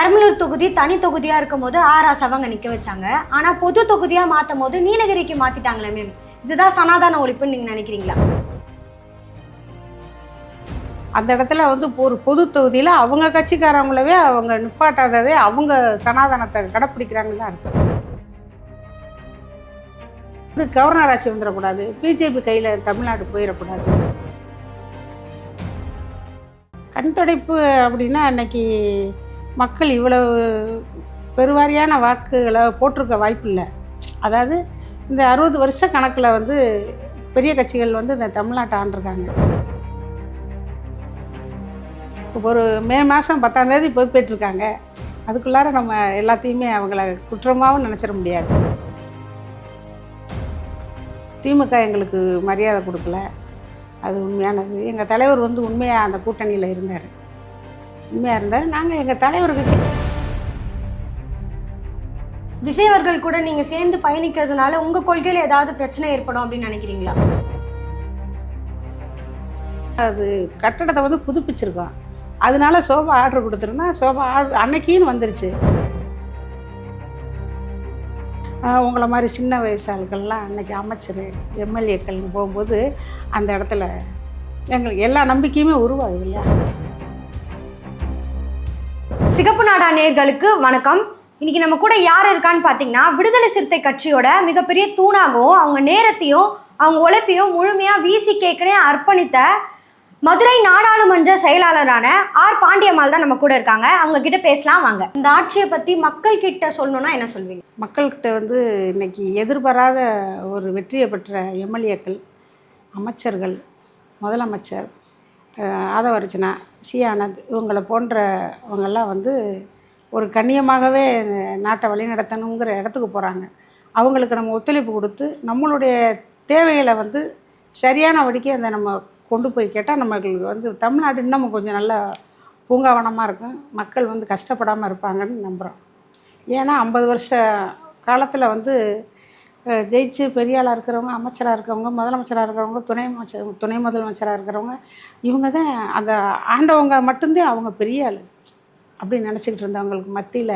பெரம்பலூர் தொகுதி தனி தொகுதியா இருக்கும் போது ஆராசாவை அங்க நிக்க வச்சாங்க. ஆனா பொது தொகுதியா மாத்தும் போது நீலகிரிக்கு மாத்திட்டாங்களே மேம், இதுதான் சனாதன ஒழிப்புன்னு நீங்க நினைக்கிறீங்களா? அந்த இடத்துல வந்து ஒரு பொது தொகுதியில் அவங்க கட்சிக்காரங்களவே அவங்க நிப்பாட்டாததே அவங்க சனாதனத்தை கடைப்பிடிக்கிறாங்கன்னு தான் அர்த்தம். இது கவர்னர் ஆட்சி வந்துடக்கூடாது, பிஜேபி கையில் தமிழ்நாடு போயிடக்கூடாது. கண் துடைப்பு அப்படின்னா அன்னைக்கு மக்கள் இவ்வளவு பெருவாரியான வாக்குகளை போட்டிருக்க வாய்ப்பு இல்லை. அதாவது இந்த 60 வருஷ கணக்கில் வந்து பெரிய கட்சிகள் வந்து இந்த தமிழ்நாட்டை ஆண்டிருக்காங்க. ஒரு மே மாதம் 10ஆம் தேதி பொறுப்பேற்றிருக்காங்க. அதுக்குள்ளார நம்ம எல்லாத்தையுமே அவங்கள குற்றமாகவும் நினச்சிட முடியாது. திமுக எங்களுக்கு மரியாதை கொடுக்கல, அது உண்மையானது. எங்கள் தலைவர் வந்து உண்மையாக அந்த கூட்டணியில் இருந்தார், உண்மையாக இருந்தார். நாங்கள் எங்கள் தலைவருக்கு விஜய் அவர்கள் கூட நீங்க சேர்ந்து பயணிக்கிறதுனால உங்க கொள்கையில ஏதாவது பிரச்சனை ஏற்படும் அப்படின்னு நினைக்கிறீங்களா? அது கட்டடத்தை வந்து புதுப்பிச்சிருக்கோம், அதனால சோபா ஆர்டர் கொடுத்துருந்தா சோபா ஆர்டர் அன்னைக்கின்னு வந்துருச்சு. உங்களை மாதிரி சின்ன வயசு ஆட்கள்லாம் அன்றைக்கி அமைச்சர் எம்எல்ஏக்கள்னு போகும்போது அந்த இடத்துல எங்களுக்கு எல்லா நம்பிக்கையுமே உருவாகுது இல்லையா? சிகப்பு நாடா நேயர்களுக்கு வணக்கம். இன்னைக்கு நம்ம கூட யார் இருக்கான்னு பார்த்தீங்கன்னா, விடுதலை சிறுத்தை கட்சியோட மிகப்பெரிய தூணாகவும் அவங்க நேரத்தையும் அவங்க உழைப்பையும் முழுமையாக விசிகேக்குனே அர்ப்பணித்த மதுரை நாடாளுமன்ற செயலாளரான ஆர் பாண்டியம்மாள் தான் நம்ம கூட இருக்காங்க. அவங்க கிட்ட பேசலாம் வாங்க. இந்த ஆட்சியை பற்றி மக்கள் கிட்ட சொல்லணும்னா என்ன சொல்வீங்க? மக்கள்கிட்ட வந்து இன்னைக்கு எதிர்பாராத ஒரு வெற்றியை பெற்ற எம்எல்ஏக்கள், அமைச்சர்கள், முதலமைச்சர் ஆதவர்ஜனா, சி ஆனந்த் இவங்களை போன்றவங்கெல்லாம் வந்து ஒரு கண்ணியமாகவே நாட்டை வழிநடத்தணுங்கிற இடத்துக்கு போகிறாங்க. அவங்களுக்கு நம்ம ஒத்துழைப்பு கொடுத்து நம்மளுடைய தேவைகளை வந்து சரியான வழிக்கு அந்த நம்ம கொண்டு போய் கேட்டால் நம்மளுக்கு வந்து தமிழ்நாடு இன்னமும் கொஞ்சம் நல்ல பூங்காவனமாக இருக்கும், மக்கள் வந்து கஷ்டப்படாமல் இருப்பாங்கன்னு நம்புகிறோம். ஏன்னா 50 வருஷ காலத்தில் வந்து ஜெயிச்சு பெரிய ஆளாக இருக்கிறவங்க, அமைச்சராக இருக்கிறவங்க, முதலமைச்சராக இருக்கிறவங்க, துணை முதலமைச்சராக இருக்கிறவங்க, இவங்க தான் அந்த ஆண்டவங்க மட்டும்தான் அவங்க பெரிய ஆள் அப்படின்னு நினச்சிக்கிட்டு இருந்தவங்களுக்கு மத்தியில்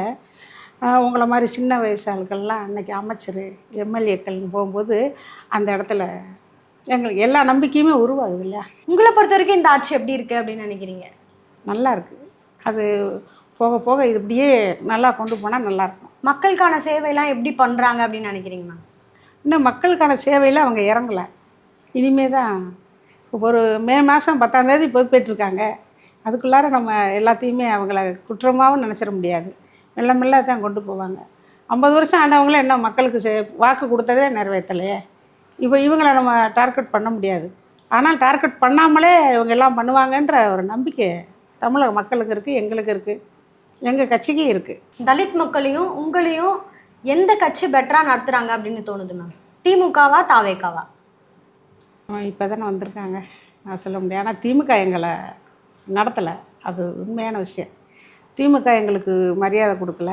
உங்களை மாதிரி சின்ன வயசு ஆட்கள்லாம் அன்றைக்கி அமைச்சர் எம்எல்ஏக்கள்னு போகும்போது அந்த இடத்துல எங்களுக்கு எல்லா நம்பிக்கையுமே உருவாகுது இல்லையா? உங்களை பொறுத்த வரைக்கும் இந்த ஆட்சி எப்படி இருக்குது அப்படின்னு நினைக்கிறீங்க? நல்லா இருக்குது. அது போக போக இது இப்படியே நல்லா கொண்டு போனால் நல்லாயிருக்கும். மக்களுக்கான சேவையெல்லாம் எப்படி பண்ணுறாங்க அப்படின்னு நினைக்கிறீங்கண்ணா? இன்னும் மக்களுக்கான சேவையில் அவங்க இறங்கலை. இனிமே தான் ஒரு மே மாதம் 10ஆம் தேதி பொறுப்பேற்றிருக்காங்க. அதுக்குள்ளார நம்ம எல்லாத்தையுமே அவங்கள குற்றமாகவும் நினச்சிட முடியாது. மெல்ல மெல்ல தான் கொண்டு போவாங்க. 50 வருஷம் ஆண்டவங்களே என்ன மக்களுக்கு வாக்கு கொடுத்ததே நிறைவேற்றலையே. இப்போ இவங்களை நம்ம டார்கெட் பண்ண முடியாது. ஆனால் டார்கெட் பண்ணாமலே இவங்க எல்லாம் பண்ணுவாங்கன்ற ஒரு நம்பிக்கை தமிழக மக்களுக்கு இருக்குது, எங்களுக்கு இருக்குது, எங்கள் கட்சிக்கும் இருக்குது. தலித் மக்களையும் உங்களையும் எந்த கட்சி பெட்டராக நடத்துகிறாங்க அப்படின்னு தோணுது மேம்? திமுகவா தாவேக்காவா? இப்போ தானே வந்திருக்காங்க, நான் சொல்ல முடியாது. ஆனால் திமுக எங்களை நடத்தலை, அது உண்மையான விஷயம். திமுக எங்களுக்கு மரியாதை கொடுக்கல,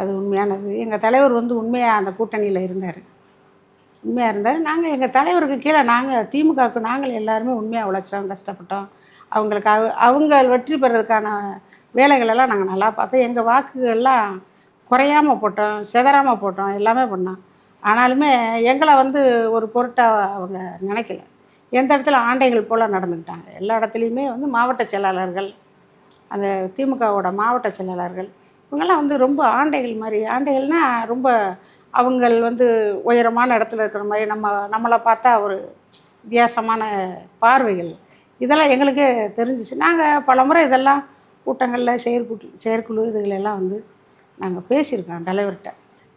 அது உண்மையானது. எங்கள் தலைவர் வந்து உண்மையாக அந்த கூட்டணியில் இருந்தார், உண்மையாக இருந்தார். நாங்கள் எங்கள் தலைவருக்கு கீழே நாங்கள் திமுகவுக்கு நாங்கள் எல்லாருமே உண்மையாக உழைச்சோம், கஷ்டப்பட்டோம். அவங்களுக்கு அவங்க வெற்றி பெறதுக்கான வேலைகளெல்லாம் நாங்கள் நல்லா பார்த்தோம். எங்கள் வாக்குகள்லாம் குறையாமல் போட்டோம், சிதறாமல் போட்டோம், எல்லாமே பண்ணோம். ஆனாலுமே எங்களை வந்து ஒரு பொருட்டாக அவங்க நினைக்கல. எந்த இடத்துல ஆண்டைகள் போல் நடந்துக்கிட்டாங்க. எல்லா இடத்துலையுமே வந்து மாவட்ட செயலாளர்கள், அந்த திமுகவோட மாவட்ட செயலாளர்கள் இவங்கெல்லாம் வந்து ரொம்ப ஆண்டைகள் மாதிரி. ஆண்டைகள்னால் ரொம்ப அவங்கள் வந்து உயரமான இடத்துல இருக்கிற மாதிரி, நம்மளை பார்த்தா ஒரு வித்தியாசமான பார்வைகள், இதெல்லாம் எங்களுக்கே தெரிஞ்சிச்சு. நாங்கள் பல முறை இதெல்லாம் கூட்டங்களில் செயற்குழு இதுகளெல்லாம் வந்து நாங்கள் பேசியிருக்கோம் தலைவர்கிட்ட.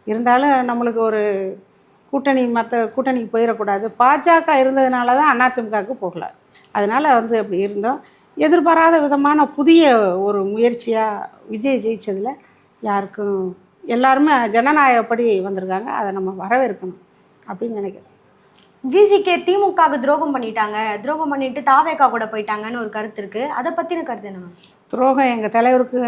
இருந்தாலும் நம்மளுக்கு ஒரு மற்ற கூட்டணிக்கு போயிடக்கூடாது. பாஜக இருந்ததுனால தான் அதிமுகவுக்கு போகல. அதனால் வந்து அப்படி இருந்தோம். எதிர்பாராத விதமான புதிய ஒரு முயற்சியாக விஜய் ஜெயிச்சதில் யாருக்கும் எல்லாருமே ஜனநாயகப்படி வந்திருக்காங்க. அதை நம்ம வரவேற்கணும் அப்படின்னு நினைக்கிறேன். விசிகே திமுகவுக்கு துரோகம் பண்ணிட்டாங்க, துரோகம் பண்ணிட்டு தாவேக்கா கூட போயிட்டாங்கன்னு ஒரு கருத்து இருக்குது. அதை பற்றின கருத்து என்ன? துரோகம் எங்கள் தலைவருக்கு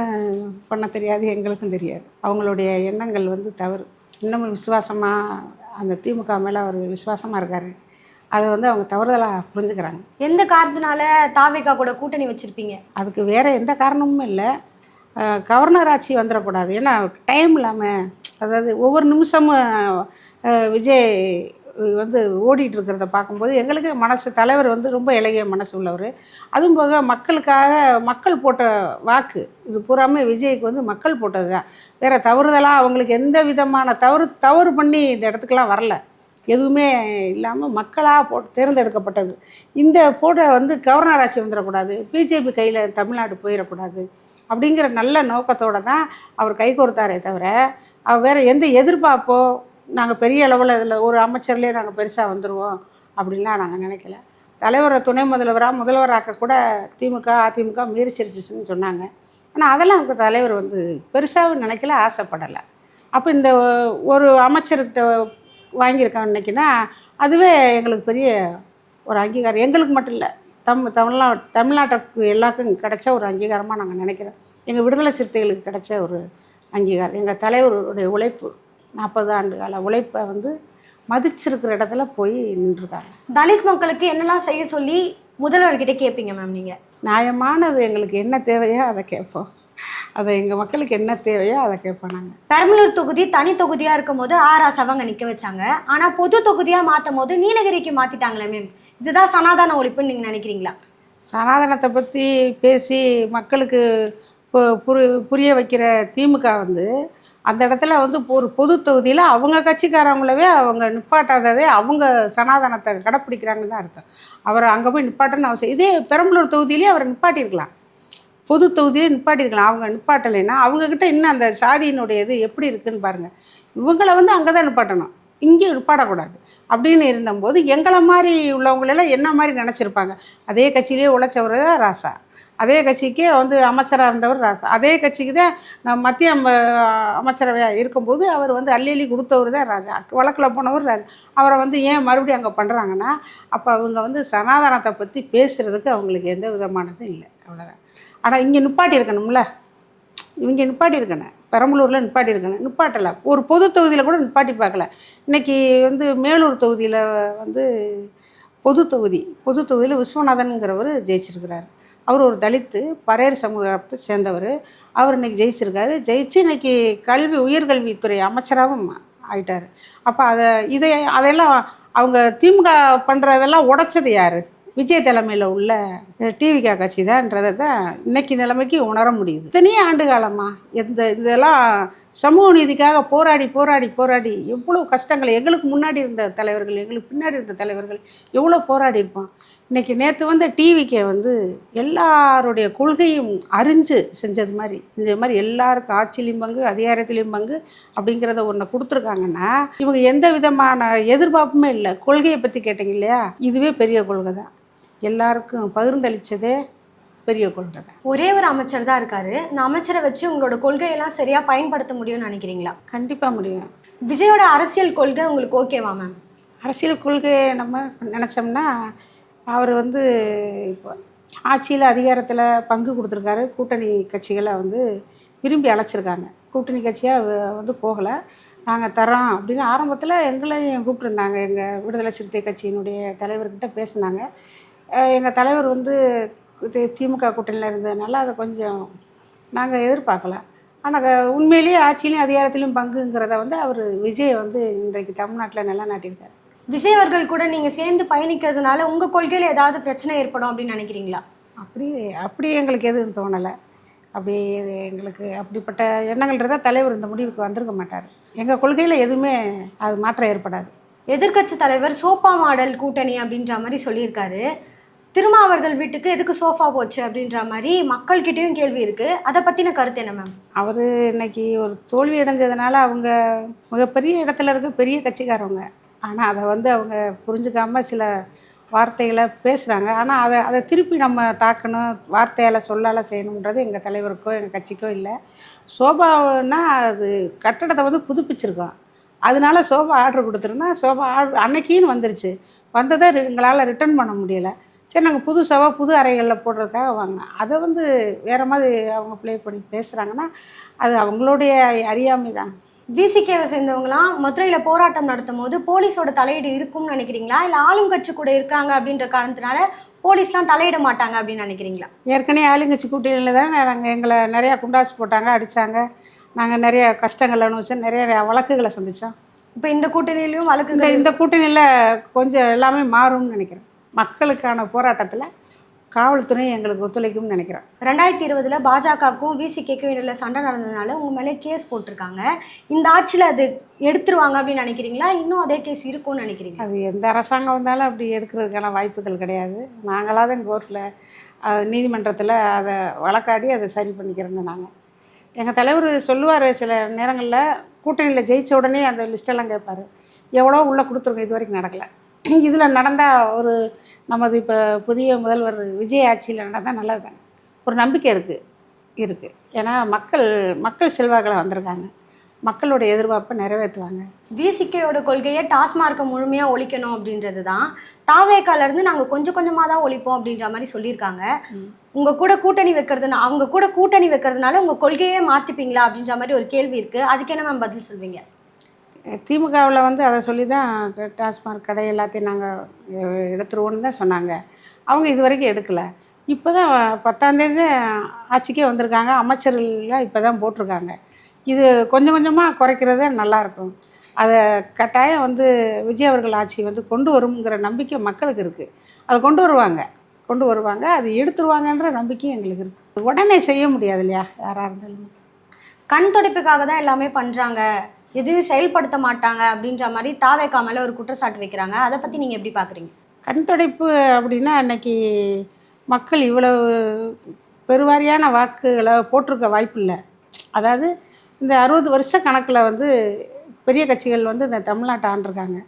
பண்ண தெரியாது, எங்களுக்கும் தெரியாது. அவங்களுடைய எண்ணங்கள் வந்து தவறு. இன்னமும் விசுவாசமாக அந்த திமுக மேலே அவர் விசுவாசமாக இருக்கார். அதை வந்து அவங்க தவறுதலாக புரிஞ்சுக்கிறாங்க. எந்த காரணத்தினால தாவேக்கா கூட கூட்டணி வச்சுருப்பீங்க? அதுக்கு வேறு எந்த காரணமும் இல்லை. கவர்னர் ஆட்சி வந்துடக்கூடாது. ஏன்னா டைம் இல்லாமல், அதாவது ஒவ்வொரு நிமிஷமும் விஜய் வந்து ஓடிட்டு இருக்கிறத பார்க்கும்போது எங்களுக்கு மனசு, தலைவர் வந்து ரொம்ப இலகிய மனசு உள்ளவர். அதுவும் போக மக்களுக்காக மக்கள் போட்ட வாக்கு இது பூராமே விஜய்க்கு வந்து மக்கள் போட்டது தான். வேறு தவறுதலாக அவங்களுக்கு எந்த விதமான தவறு பண்ணி இந்த இடத்துக்கெலாம் வரல. எதுவுமே இல்லாமல் மக்களாக போட்டு தேர்ந்தெடுக்கப்பட்டது. இந்த போட்ட வந்து கவர்னர் ஆட்சி வந்துடக்கூடாது, பிஜேபி கையில் தமிழ்நாடு போயிடக்கூடாது அப்படிங்கிற நல்ல நோக்கத்தோடு தான் அவர் கைகோர்த்தாரே தவிர, அவர் வேறு எந்த எதிர்பார்ப்போ நாங்கள் பெரிய அளவில் இதில் ஒரு அமைச்சர்லேயே நாங்கள் பெருசாக வந்துடுவோம் அப்படின்லாம் நாங்கள் நினைக்கல. தலைவரை துணை முதல்வராக்க கூட திமுக அதிமுக மீறிச்சிருச்சுன்னு சொன்னாங்க. ஆனால் அதெல்லாம் அவங்க தலைவர் வந்து பெருசாகவும் நினைக்கல, ஆசைப்படலை. அப்போ இந்த ஒரு அமைச்சர்கிட்ட வாங்கியிருக்காங்க இன்றைக்கினா அதுவே எங்களுக்கு பெரிய ஒரு அங்கீகாரம். எங்களுக்கு மட்டும் இல்லை, தமிழ்நாட்டுக்கு எல்லாருக்கும் கிடைச்ச ஒரு அங்கீகாரமாக நாங்கள் நினைக்கிறோம். எங்கள் விடுதலை சிறுத்தைகளுக்கு கிடைச்ச ஒரு அங்கீகாரம். எங்கள் தலைவருடைய உழைப்பு, 40 ஆண்டு கால உழைப்பை வந்து மதிச்சிருக்கிற இடத்துல போய் நின்றுருக்காங்க. தலித் மக்களுக்கு என்னெல்லாம் செய்ய சொல்லி முதல்வர்கிட்ட கேட்பீங்க மேம் நீங்கள்? நியாயமானது எங்களுக்கு என்ன தேவையோ அதை கேட்போம். அதை எங்கள் மக்களுக்கு என்ன தேவையோ அதை கேட்போம். நாங்கள் பெரம்பலூர் தொகுதி தனி தொகுதியாக இருக்கும் போது ஆராசாவை அங்கே நிற்க வச்சாங்க. ஆனால் பொது தொகுதியாக மாற்றும் போது நீலகிரிக்கு மாற்றிட்டாங்களே மேம், இதுதான் சனாதன ஒழிப்புன்னு நீங்கள் நினைக்கிறீங்களா? சனாதனத்தை பற்றி பேசி மக்களுக்கு புரிய வைக்கிற திமுக வந்து அந்த இடத்துல வந்து ஒரு பொது தொகுதியில் அவங்க கட்சிக்காரங்களவே அவங்க நிப்பாட்டாததே அவங்க சனாதனத்தை கடைப்பிடிக்கிறாங்கன்னு தான் அர்த்தம். அவரை அங்கே போய் நிப்பாட்டன்னு அவசியம். இதே பெரம்பலூர் தொகுதியிலே அவரை நிப்பாட்டியிருக்கலாம், பொது தொகுதியே நிப்பாட்டியிருக்கலாம். அவங்க நிப்பாட்டலைன்னா அவங்கக்கிட்ட இன்னும் அந்த சாதியினுடைய இது எப்படி இருக்குதுன்னு பாருங்கள். இவங்களை வந்து அங்கே தான் நிப்பாட்டணும், இங்கே நிப்பாடக்கூடாது அப்படின்னு இருந்தபோது எங்களை மாதிரி உள்ளவங்களெல்லாம் என்ன மாதிரி நினச்சிருப்பாங்க. அதே கட்சியிலே உழைச்சவர் தான் ராசா, அதே கட்சிக்கே வந்து அமைச்சராக இருந்தவர் ராசா, அதே கட்சிக்கு தான் மத்திய அமைச்சரவையாக இருக்கும்போது அவர் வந்து அள்ளி கொடுத்தவர் தான் ராஜா, வழக்கில் போனவர் ராஜா. அவரை வந்து ஏன் மறுபடியும் அங்கே பண்ணுறாங்கன்னா, அப்போ அவங்க வந்து சனாதனத்தை பற்றி பேசுகிறதுக்கு அவங்களுக்கு எந்த விதமானதும் இல்லை, அவ்வளோதான். ஆனால் இங்கே நிப்பாட்டியிருக்கணும்ல, இவங்க நிப்பாட்டியிருக்கணும், பெரம்பலூரில் நிப்பாட்டலை. ஒரு பொது தொகுதியில் கூட நிப்பாட்டி பார்க்கல. இன்றைக்கி வந்து மேலூர் தொகுதியில் வந்து பொது தொகுதியில் விஸ்வநாதனுங்கிறவர் ஜெயிச்சிருக்கிறார். அவர் ஒரு தலித்து பறையர் சமூகத்தை சேர்ந்தவர். அவர் இன்றைக்கி ஜெயிச்சிருக்காரு. ஜெயிச்சு இன்றைக்கி உயர்கல்வித்துறை அமைச்சராகவும் ஆயிட்டார். அப்போ அதெல்லாம் அவங்க திமுக பண்ணுறதெல்லாம் உடைச்சது யார்? விஜய் தலைமையில் உள்ள டிவிகா கட்சி தான்ன்றதை தான் இன்றைக்கி நிலைமைக்கு உணர முடியுது. இத்தனையே ஆண்டு காலமாக இதெல்லாம் சமூக நீதிக்காக போராடி எவ்வளோ கஷ்டங்கள், எங்களுக்கு முன்னாடி இருந்த தலைவர்கள், எங்களுக்கு பின்னாடி இருந்த தலைவர்கள் எவ்வளோ போராடி இருப்போம். இன்றைக்கி நேற்று வந்து டிவிக்கே வந்து எல்லாருடைய கொள்கையும் அறிஞ்சு செஞ்ச மாதிரி எல்லாருக்கும் ஆட்சியிலையும் பங்கு அதிகாரத்திலையும் பங்கு அப்படிங்கிறத ஒன்று கொடுத்துருக்காங்கன்னா, இவங்க எந்த விதமான எதிர்பார்ப்புமே இல்லை. கொள்கையை பற்றி கேட்டிங்க இல்லையா, இதுவே பெரிய கொள்கை தான். எல்லாருக்கும் பகிர்ந்தளித்ததே பெரிய கொள்கை தான். ஒரே ஒரு அமைச்சர் தான் இருக்காரு, இந்த அமைச்சரை வச்சு உங்களோட கொள்கையெல்லாம் சரியாக பயன்படுத்த முடியும்னு நினைக்கிறீங்களா? கண்டிப்பாக முடியும். விஜயோட அரசியல் கொள்கை உங்களுக்கு ஓகேவா மேம்? அரசியல் கொள்கையை நம்ம நினச்சோம்னா, அவர் வந்து இப்போ ஆட்சியில் அதிகாரத்தில் பங்கு கொடுத்துருக்காரு. கூட்டணி கட்சிகளை வந்து விரும்பி அழைச்சிருக்காங்க. கூட்டணி கட்சியாக வந்து போகலை, நாங்கள் தரோம் அப்படின்னு ஆரம்பத்தில் எங்களையும் கூப்பிட்டுருந்தாங்க. எங்கள் விடுதலை சிறுத்தை கட்சியினுடைய தலைவர்கிட்ட பேசினாங்க. எங்கள் தலைவர் வந்து திமுக கூட்டணியில் இருந்ததுனால அதை கொஞ்சம் நாங்கள் எதிர்பார்க்கல. ஆனால் உண்மையிலேயே ஆட்சியிலையும் அதிகாரத்திலையும் பங்குங்கிறத வந்து அவர் விஜய் வந்து இன்றைக்கு தமிழ்நாட்டில் நிலைநாட்டியிருக்காரு. விஜய் அவர்கள் கூட நீங்கள் சேர்ந்து பயணிக்கிறதுனால உங்கள் கொள்கையில் ஏதாவது பிரச்சனை ஏற்படும் அப்படின்னு நினைக்கிறீங்களா? அப்படி எங்களுக்கு எதுவும் தோணலை. அப்படி எங்களுக்கு அப்படிப்பட்ட எண்ணங்கள் இருந்தால் தலைவர் இந்த முடிவுக்கு வந்திருக்க மாட்டார். எங்கள் கொள்கையில் எதுவுமே அது மாற்றம் ஏற்படாது. எதிர்க்கட்சி தலைவர் சோஃபா மாடல் கூட்டணி அப்படின்ற மாதிரி சொல்லியிருக்காரு. திருமாவர்கள் வீட்டுக்கு எதுக்கு சோஃபா போச்சு அப்படின்ற மாதிரி மக்கள்கிட்டையும் கேள்வி இருக்குது. அதை பற்றின கருத்து என்ன மேம்? அவர் இன்னைக்கு ஒரு தோல்வி அடைஞ்சதுனால அவங்க மிகப்பெரிய இடத்துல இருக்க பெரிய கட்சிக்காரவங்க, ஆனால் அதை வந்து அவங்க புரிஞ்சுக்காமல் சில வார்த்தைகளை பேசுகிறாங்க. ஆனால் அதை திருப்பி நம்ம தாக்கணும், வார்த்தையால் சொல்லால் செய்யணுன்றது எங்கள் தலைவருக்கோ எங்கள் கட்சிக்கோ இல்லை. சோபான்னா அது கட்டடத்தை வந்து புதுப்பிச்சிருக்கோம், அதனால சோபா ஆர்டர் கொடுத்துருந்தா சோபா அன்னைக்கின்னு வந்துருச்சு. வந்ததை எங்களால் ரிட்டர்ன் பண்ண முடியலை. சரி, நாங்கள் புது சோபா புது அறைகளில் போடுறதுக்காக வாங்கினோம். அதை வந்து வேறு மாதிரி அவங்க ப்ளே பண்ணி பேசுகிறாங்கன்னா அது அவங்களுடைய அறியாமை தான். விசிகேவை சேர்ந்தவங்களாம் மதுரையில் போராட்டம் நடத்தும் போது போலீஸோட தலையீடு இருக்கும்னு நினைக்கிறீங்களா, இல்லை ஆளும் கட்சி கூட இருக்காங்க அப்படின்ற காரணத்தினால போலீஸ்லாம் தலையிட மாட்டாங்க அப்படின்னு நினைக்கிறீங்களா? ஏற்கனவே ஆளுங்கட்சி கூட்டணியில் தானே நாங்கள் எங்களை நிறையா குண்டாசு போட்டாங்க, அடித்தாங்க. நாங்கள் நிறைய கஷ்டங்கள் அனுபவிச்சோம், நிறைய வழக்குகளை சந்தித்தோம். இப்போ இந்த கூட்டணியிலையும் வழக்கு இந்த கூட்டணியில் கொஞ்சம் எல்லாமே மாறும்னு நினைக்கிறேன். மக்களுக்கான போராட்டத்தில் காவல்துறை எங்களுக்கு ஒத்துழைக்கும்னு நினைக்கிறேன். 2020 பாஜகவுக்கும் விசிகேக்கும் இடையில சண்டை நடந்ததுனால உங்கள் மேலே கேஸ் போட்டிருக்காங்க. இந்த ஆட்சியில் அது எடுத்துருவாங்க அப்படின்னு நினைக்கிறீங்களா? இன்னும் அதே கேஸ் இருக்கும்னு நினைக்கிறீங்க? அது எந்த அரசாங்கம் வந்தாலும் அப்படி எடுக்கிறதுக்கான வாய்ப்புகள் கிடையாது. நாங்களாக தான் கோர்ட்டில் நீதிமன்றத்தில் அதை வழக்காடி அதை சரி பண்ணிக்கிறோங்க. நாங்கள் எங்கள் தலைவர் சொல்லுவார், சில நேரங்களில் கூட்டணியில் ஜெயித்த உடனே அந்த லிஸ்ட்டெல்லாம் கேட்பார். எவ்வளோ உள்ளே கொடுத்துருங்க, இது வரைக்கும் நடக்கலை. இதில் நடந்தால் ஒரு நமது இப்போ புதிய முதல்வர் விஜய் ஆட்சியில் நடந்தால் நல்லது தானே, ஒரு நம்பிக்கை இருக்குது. ஏன்னா மக்கள் செல்வாக்களை வந்திருக்காங்க, மக்களோட எதிர்பார்ப்பை நிறைவேற்றுவாங்க. விசிகேயோட கொள்கையை டாஸ்மார்க்கை முழுமையாக ஒழிக்கணும் அப்படின்றது தான். தாவேக்காலேருந்து நாங்கள் கொஞ்சம் கொஞ்சமாக தான் ஒழிப்போம் அப்படின்ற மாதிரி சொல்லியிருக்காங்க. உங்கள் கூட கூட்டணி வைக்கிறதுனா அவங்க கூட கூட்டணி வைக்கிறதுனால உங்கள் கொள்கையே மாற்றிப்பீங்களா அப்படின்ற மாதிரி ஒரு கேள்வி இருக்குது. அதுக்கு என்ன மேம் பதில் சொல்வீங்க? திமுகவில் வந்து அதை சொல்லி தான் டாஸ்மாக் கடை எல்லாத்தையும் நாங்கள் எடுத்துருவோன்னு தான் சொன்னாங்க. அவங்க இது வரைக்கும் எடுக்கலை. இப்போ தான் 10ஆம் தேதி ஆட்சிக்கே வந்திருக்காங்க, அமைச்சர்கள்லாம் இப்போ தான் போட்டிருக்காங்க. இது கொஞ்சம் கொஞ்சமாக குறைக்கிறது நல்லாயிருக்கும். அதை கட்டாயம் வந்து விஜய் அவர்கள் ஆட்சி வந்து கொண்டு வருங்கிற நம்பிக்கை மக்களுக்கு இருக்குது. அதை கொண்டு வருவாங்க, அது எடுத்துருவாங்கன்ற நம்பிக்கையும் எங்களுக்கு இருக்குது. உடனே செய்ய முடியாது இல்லையா, யாராக இருந்தாலும். கண் துடைப்புக்காக தான் எல்லாமே பண்ணுறாங்க, எதுவும் செயல்படுத்த மாட்டாங்க அப்படின்ற மாதிரி தாவேக்கா மேலே ஒரு குற்றச்சாட்டு வைக்கிறாங்க. அதை பற்றி நீங்கள் எப்படி பார்க்குறீங்க? கண் துடைப்பு அப்படின்னா அன்னைக்கு மக்கள் இவ்வளவு பெருவாரியான வாக்குகளை போட்டிருக்க வாய்ப்பு இல்லை. அதாவது இந்த 60 வருஷ கணக்கில் வந்து பெரிய கட்சிகள் வந்து இந்த தமிழ்நாட்டை ஆண்டிருக்காங்க.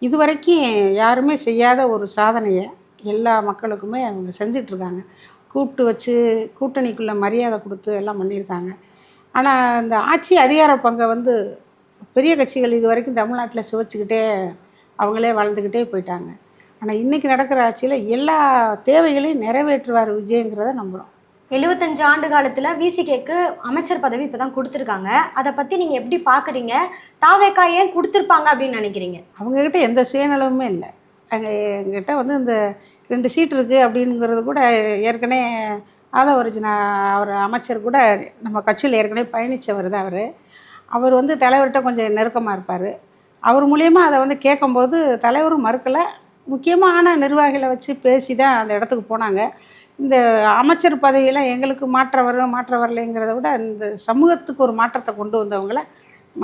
இது வரைக்கும் யாருமே செய்யாத ஒரு சாதனையை எல்லா மக்களுக்குமே அவங்க செஞ்சிட்ருக்காங்க. கூப்பிட்டு வச்சு கூட்டணிக்குள்ளே மரியாதை கொடுத்து எல்லாம் பண்ணியிருக்காங்க. ஆனால் இந்த ஆட்சி அதிகார பங்கை வந்து பெரிய கட்சிகள் இது வரைக்கும் தமிழ்நாட்டில் சுவைச்சிக்கிட்டே அவங்களே வளர்ந்துக்கிட்டே போயிட்டாங்க. ஆனால் இன்றைக்கி நடக்கிற ஆட்சியில் எல்லா தேவைகளையும் நிறைவேற்றுவார் விஜயங்கிறத நம்புகிறோம். 75 ஆண்டு காலத்தில் விசிகேக்கு அமைச்சர் பதவி இப்போ தான் கொடுத்துருக்காங்க. அதை பற்றி நீங்கள் எப்படி பார்க்குறீங்க? தாவேக்கா ஏன் கொடுத்துருப்பாங்க அப்படின்னு நினைக்கிறீங்க? அவங்கக்கிட்ட எந்த சுயநலமுமே இல்லை. எங்கிட்ட வந்து இந்த 2 சீட் இருக்குது அப்படிங்கிறது கூட ஏற்கனவே ஆதவர்ஜுனா அவர் அமைச்சர் கூட நம்ம கட்சியில் ஏற்கனவே பயணித்தவர் தான். அவர் வந்து தலைவர்கிட்ட கொஞ்சம் நெருக்கமாக இருப்பார். அவர் மூலியமாக அதை வந்து கேட்கும்போது தலைவரும் மறுக்கலை. முக்கியமான நிர்வாகிகளை வச்சு பேசி தான் அந்த இடத்துக்கு போனாங்க. இந்த அமைச்சர் பதவியெல்லாம் எங்களுக்கு மாற்ற வரலைங்கிறத விட இந்த சமூகத்துக்கு ஒரு மாற்றத்தை கொண்டு வந்தவங்களை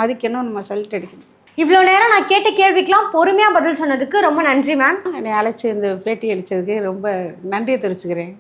மதிக்கணும், நம்ம சல்யூட் அடிக்கணும். இவ்வளோ நேரம் நான் கேட்ட கேள்விக்கெலாம் பொறுமையாக பதில் சொன்னதுக்கு ரொம்ப நன்றி மேம். என்னை அழைச்சி இந்த பேட்டி அளித்ததுக்கு ரொம்ப நன்றியை தெரிவிச்சுக்கிறேன்.